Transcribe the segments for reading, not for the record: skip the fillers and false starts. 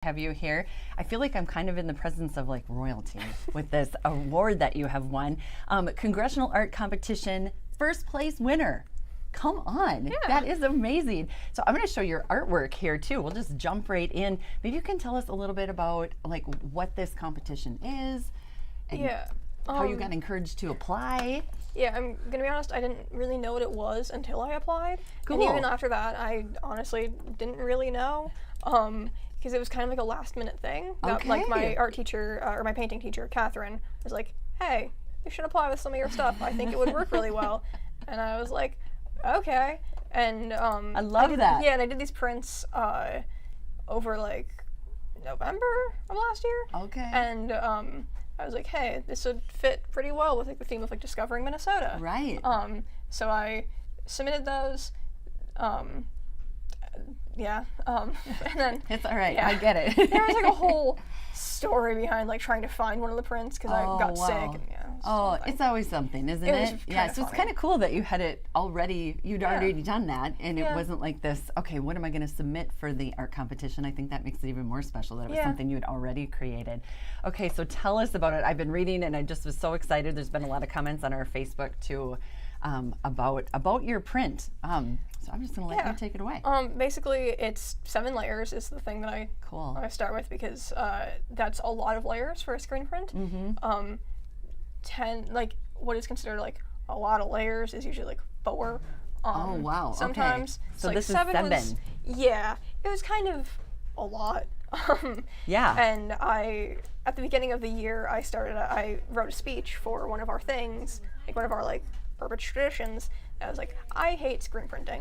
Have you here. I feel like I'm kind of in the presence of like royalty with this award that you have won. Congressional Art Competition first place winner. Come on, that is amazing. So I'm going to show your artwork here too. We'll just jump right in. Maybe you can tell us a little bit about like what this competition is and how you got encouraged to apply. Yeah, I'm gonna be honest, I didn't really know what it was until I applied. Cool. And even after that, I honestly didn't really know. Because it was kind of like a last minute thing. That, like my art teacher, or my painting teacher, Catherine, was like, hey, you should apply with some of your stuff. I think it would work really well. And I was like, okay. And I love that. Yeah, and I did these prints over like November of last year. Okay. And I was like, hey, this would fit pretty well with like the theme of like discovering Minnesota. Right. So I submitted those. And then it's all right. I get it. There was like a whole story behind like trying to find one of the prints because I got sick. And, it's always something, isn't it? Yeah. So it's kind of cool that you had it already. You'd already done that, and it wasn't like this. Okay, what am I going to submit for the art competition? I think that makes it even more special that it was something you had already created. Okay, so tell us about it. I've been reading, and I just was so excited. There's been a lot of comments on our Facebook too. About your print. So I'm just going to let you take it away. Basically, it's 7 layers is the thing that I start with because that's a lot of layers for a screen print. 10, like what is considered like a lot of layers is usually like 4. Oh wow! Sometimes okay. So like this 7 is 7. Was, it was kind of a lot. And at the beginning of the year, I wrote a speech for one of our things, like one of our like purpose traditions. I was like, I hate screen printing.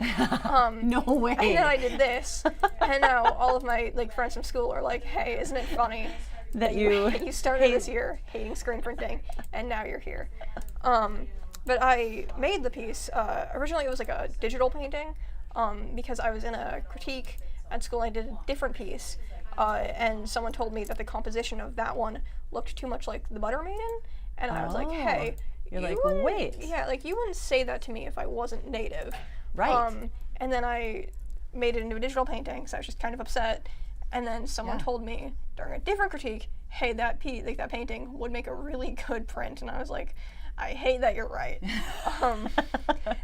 No way. And then I did this, and now all of my like friends from school are like, hey, isn't it funny that you started this year hating screen printing, and now you're here. But I made the piece. Originally, it was like a digital painting, because I was in a critique at school. I did a different piece, and someone told me that the composition of that one looked too much like the Butter Maiden, and I was like, hey. You're like, wait. Yeah, like you wouldn't say that to me if I wasn't native. Right. And then I made it into a digital painting, so I was just kind of upset. And then someone told me during a different critique, hey, that painting would make a really good print. And I was like, I hate that you're right.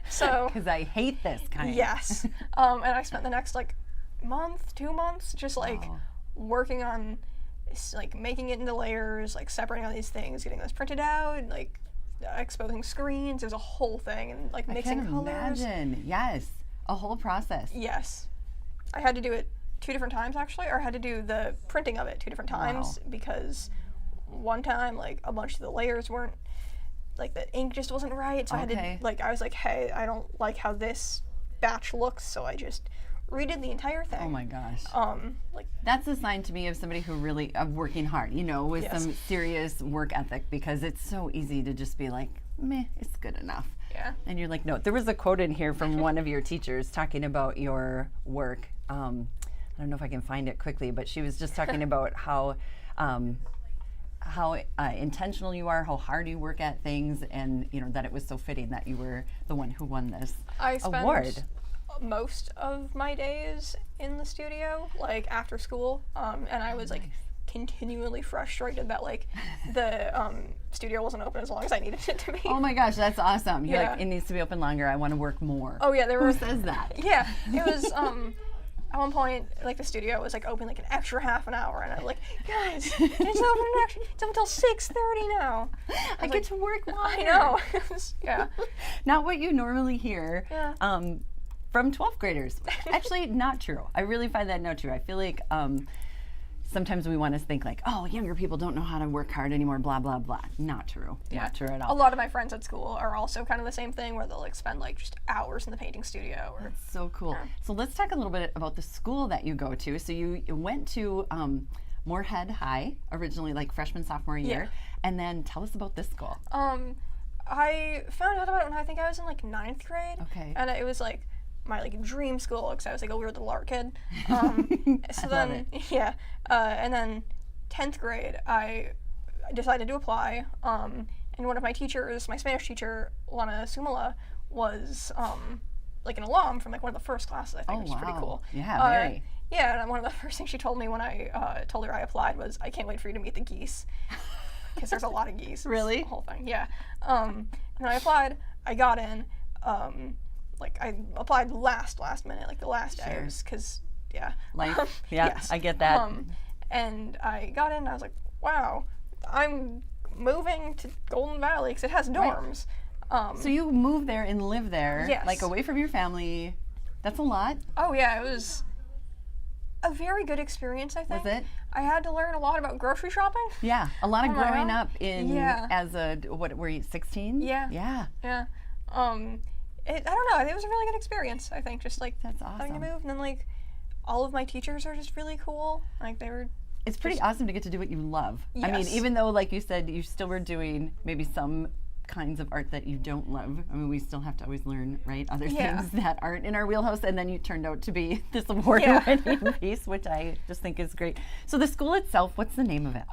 Because I hate this kind. Yes. And I spent the next like month, 2 months, just like working on like making it into layers, like separating all these things, getting those printed out, like exposing screens. It was a whole thing, and like mixing colors. I can imagine. Yes, a whole process. Yes, I had to do it 2 different times actually, or I had to do the printing of it 2 different times because one time like a bunch of the layers weren't like the ink just wasn't right, so I had to like I was like, hey, I don't like how this batch looks, so I just redid the entire thing. Oh my gosh. Like that's a sign to me of somebody who really of working hard, with some serious work ethic, because it's so easy to just be like, meh, it's good enough. Yeah. And you're like, no. There was a quote in here from one of your teachers talking about your work. I don't know if I can find it quickly, but she was just talking about how intentional you are, how hard you work at things, and that it was so fitting that you were the one who won this award. Most of my days in the studio, like after school, and I was like continually frustrated that like the studio wasn't open as long as I needed it to be. Oh my gosh, that's awesome. You're like, it needs to be open longer. I want to work more. Oh yeah, Who says that? Yeah, it was at one point like the studio was like open like an extra half an hour, and I was like, guys, it's open until 6:30 now. I get to work longer. I know. Not what you normally hear. From 12th graders. Actually, not true. I really find that not true. I feel like sometimes we want to think like, oh, younger people don't know how to work hard anymore, blah, blah, blah. Not true. Not true at all. A lot of my friends at school are also kind of the same thing, where they'll like spend like just hours in the painting studio. That's so cool. So let's talk a little bit about the school that you go to. So you went to Moorhead High, originally like freshman, sophomore year. And then tell us about this school. I found out about it when I think I was in like 9th grade. Okay. And it was like my like dream school, because I was like a weird little art kid. So then, and then 10th grade, I decided to apply. And one of my teachers, my Spanish teacher, Lana Sumala, was like an alum from like one of the first classes, I think, which is pretty cool. Yeah, very. Yeah, and one of the first things she told me when I told her I applied was, I can't wait for you to meet the geese. Because there's a lot of geese. Really? The whole thing, yeah. And I applied, I got in, like I applied last minute, like the last day, because, yeah. Life, yeah, Yes. I get that. And I got in and I was like, wow, I'm moving to Golden Valley because it has dorms. So you moved there and live there, Yes. like away from your family. That's a lot. Oh yeah, it was a very good experience, I think. Was it? I had to learn a lot about grocery shopping. Yeah, a lot of Oh my growing God. up in Yeah. as a, what were you, 16? Yeah. Yeah. Yeah. I don't know, it was a really good experience, I think, just like That's having to awesome. move, and then like all of my teachers are just really cool. Like they were It's pretty awesome to get to do what you love. I mean, Yes. even though, like you said, you still were doing maybe some kinds of art that you don't love. I mean, we still have to always learn, right? Other Yeah. things that aren't in our wheelhouse, and then you turned out to be this award-winning piece, which I just think is great. So the school itself, what's the name of it?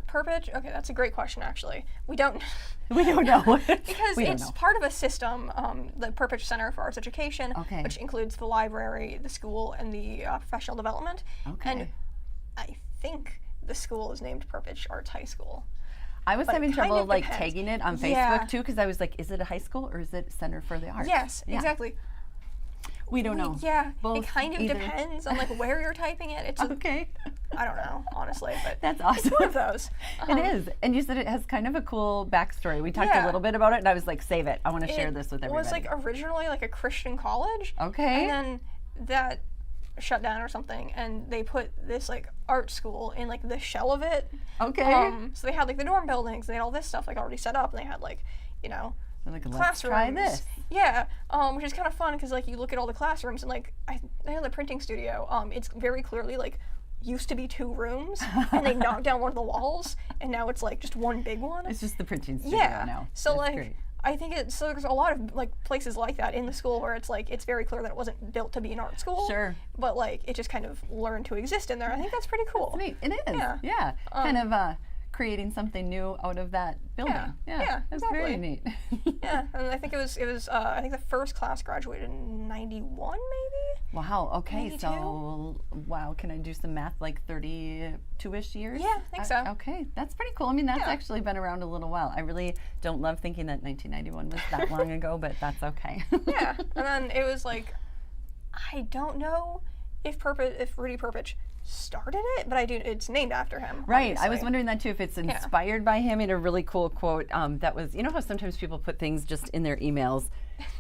Purpich. Okay, that's a great question actually. We don't We don't know. because we don't it's know. part of a system, the Purpich Center for Arts Education, Okay. which includes the library, the school, and the professional development. Okay. And I think the school is named Purpich Arts High School. I was but it having kind trouble of like depends. tagging it on Facebook Yeah. too, because I was like, is it a high school or is it Center for the Arts? Yes, Yeah. exactly. We don't know. Yeah, Both, it kind of either. depends on like where you're typing it. It's Okay. I don't know, honestly, but That's it's awesome. one of those. It is. And you said it has kind of a cool backstory. We talked a Yeah. little bit about it, and I was like, save it. I want to share It this with was everybody. like originally like a Christian college. Okay. And then that shut down or something, and they put this like art school in like the shell of it. Okay. So they had like the dorm buildings, they had all this stuff like already set up, and they had like, you know, I'm like, let's classrooms. try this. Yeah, which is kind of fun because like you look at all the classrooms and like I know the printing studio. It's very clearly like used to be 2 rooms, and they knocked down one of the walls, and now it's like just one big one. It's just the printing studio Yeah. now. So That's like great. I think so there's a lot of like places like that in the school where it's like it's very clear that it wasn't built to be an art school. Sure. But like it just kind of learned to exist in there. I think that's pretty cool. Neat. It is. Yeah. Yeah. Kind of creating something new out of that building. Yeah, It's very exactly. neat. Yeah, and I think it was I think the first class graduated in 91 maybe. Wow. Okay. 92? So, wow. Can I do some math? Like 32-ish years? Yeah, I think so. Okay. That's pretty cool. I mean, that's Yeah. actually been around a little while. I really don't love thinking that 1991 was that long ago, but that's okay. Yeah, and then it was like I don't know if Rudy Purpich started it, but it's named after him. Right. I was obviously. wondering that too, if it's inspired by him. In a really cool quote that was, you know how sometimes people put things just in their emails,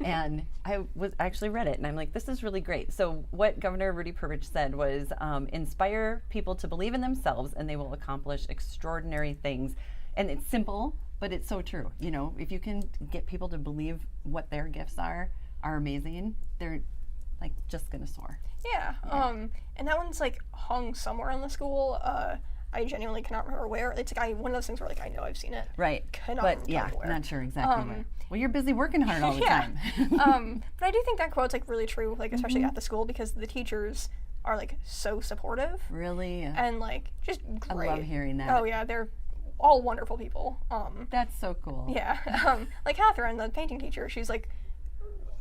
and I actually read it, and I'm like, this is really great. So what Governor Rudy Purpich said was, inspire people to believe in themselves, and they will accomplish extraordinary things. And it's simple, but it's so true. You know, if you can get people to believe what their gifts are amazing, they're like just gonna soar. Yeah. And that one's like hung somewhere in the school. I genuinely cannot remember where. It's like one of those things where like I know I've seen it. Right. Cannot But tell yeah, you where. not sure exactly where. Well, you're busy working hard all the Yeah. time. But I do think that quote's like really true, like especially at the school because the teachers are like so supportive Really? and like just great. I love hearing that. Oh yeah, they're all wonderful people. That's so cool. Yeah. Like Catherine, the painting teacher, she's like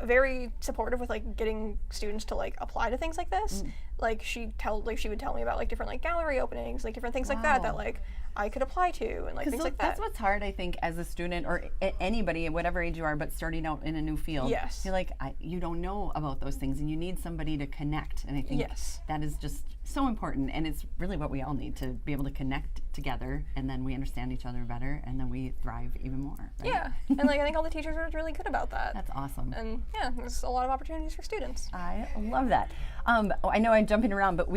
very supportive with like getting students to like apply to things like this. Like she would tell me about like different like gallery openings, like different things like that Wow. like I could apply to and like things like that. That's what's hard, I think, as a student or anybody, whatever age you are, but starting out in a new field. Yes. You're like, you don't know about those things, and you need somebody to connect. And I think Yes. that is just so important, and it's really what we all need to be able to connect together, and then we understand each other better, and then we thrive even more. Right? Yeah. And like I think all the teachers are really good about that. That's awesome. And yeah, there's a lot of opportunities for students. I love that. I know I'm jumping around, but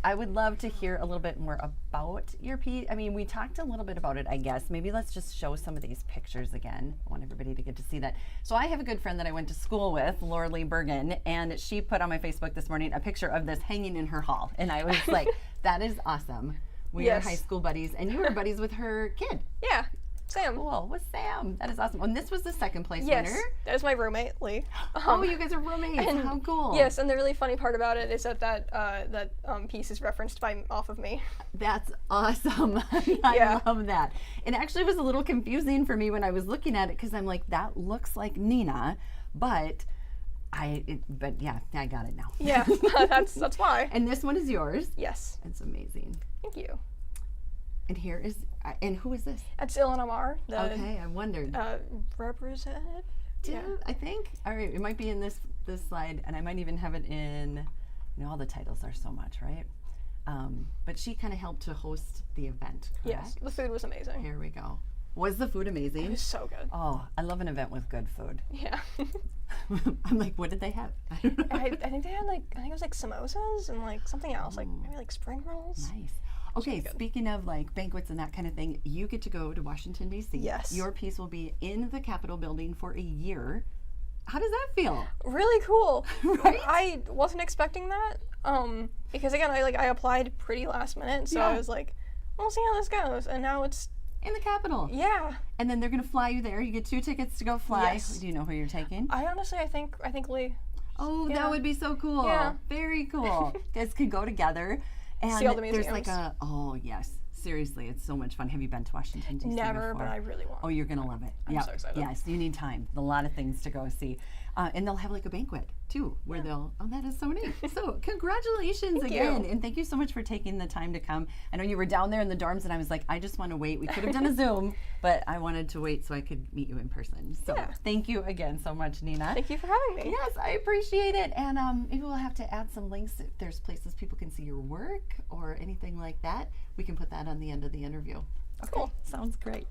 I would love to hear a little bit more about your piece. I mean, we talked a little bit about it, I guess. Maybe let's just show some of these pictures again. I want everybody to get to see that. So I have a good friend that I went to school with, Laura Lee Bergen, and she put on my Facebook this morning a picture of this hanging in her hall. And I was like, that is awesome. We Yes. are high school buddies, and you were buddies with her kid. Yeah. Sam. Cool, with Sam. That is awesome. And this was the second place Yes. winner. That is my roommate, Lee. Oh, you guys are roommates. How cool. Yes, and the really funny part about it is that piece is referenced off of me. That's awesome. I Yeah. love that. It actually was a little confusing for me when I was looking at it because I'm like, that looks like Nina, but But yeah, I got it now. Yeah, that's why. And this one is yours. Yes. It's amazing. Thank you. And here is, and who is this? That's Ilhan Omar. The, Okay, I wondered. representative. Yeah. I think. All right, it might be in this slide, and I might even have it in. All the titles are so much, right? But she kind of helped to host the event. Yes, correct? the food was amazing. Here we go. Was the food It amazing? was so good. Oh, I love an event with good food. Yeah. I'm like, what did they have? I don't know. I think they had it was like samosas and like something else, like maybe like spring rolls. Nice. Okay, speaking of like banquets and that kind of thing, you get to go to Washington, D.C. Yes. Your piece will be in the Capitol building for a year. How does that feel? Really cool. Right? I wasn't expecting that. Because again, I applied pretty last minute, so Yeah. I was like, we'll see how this goes. And now it's In the Capitol. yeah. And then they're going to fly you there. You get 2 tickets to go fly. Yes. Do you know who you're taking? I honestly I think Lee. Oh, Yeah. that would be so cool. Yeah. Very cool. You guys could go together. And See all the there's like museums. oh, yes. Seriously, it's so much fun. Have you been to Washington, D.C. Never, before? but I really want. Oh, you're going to love it. I'm so excited. Yes, you need time. A lot of things to go see. And they'll have like a banquet too, where that is so neat. So congratulations again. you. And thank you so much for taking the time to come. I know you were down there in the dorms and I was like, I just want to wait. We could have done a Zoom, but I wanted to wait so I could meet you in person. So Yeah. thank you again so much, Nina. Thank you for having me. Yes, I appreciate it. And maybe we'll have to add some links if there's places people can see your work or anything like that. We can put that on the end of the interview. Okay, Cool. sounds great.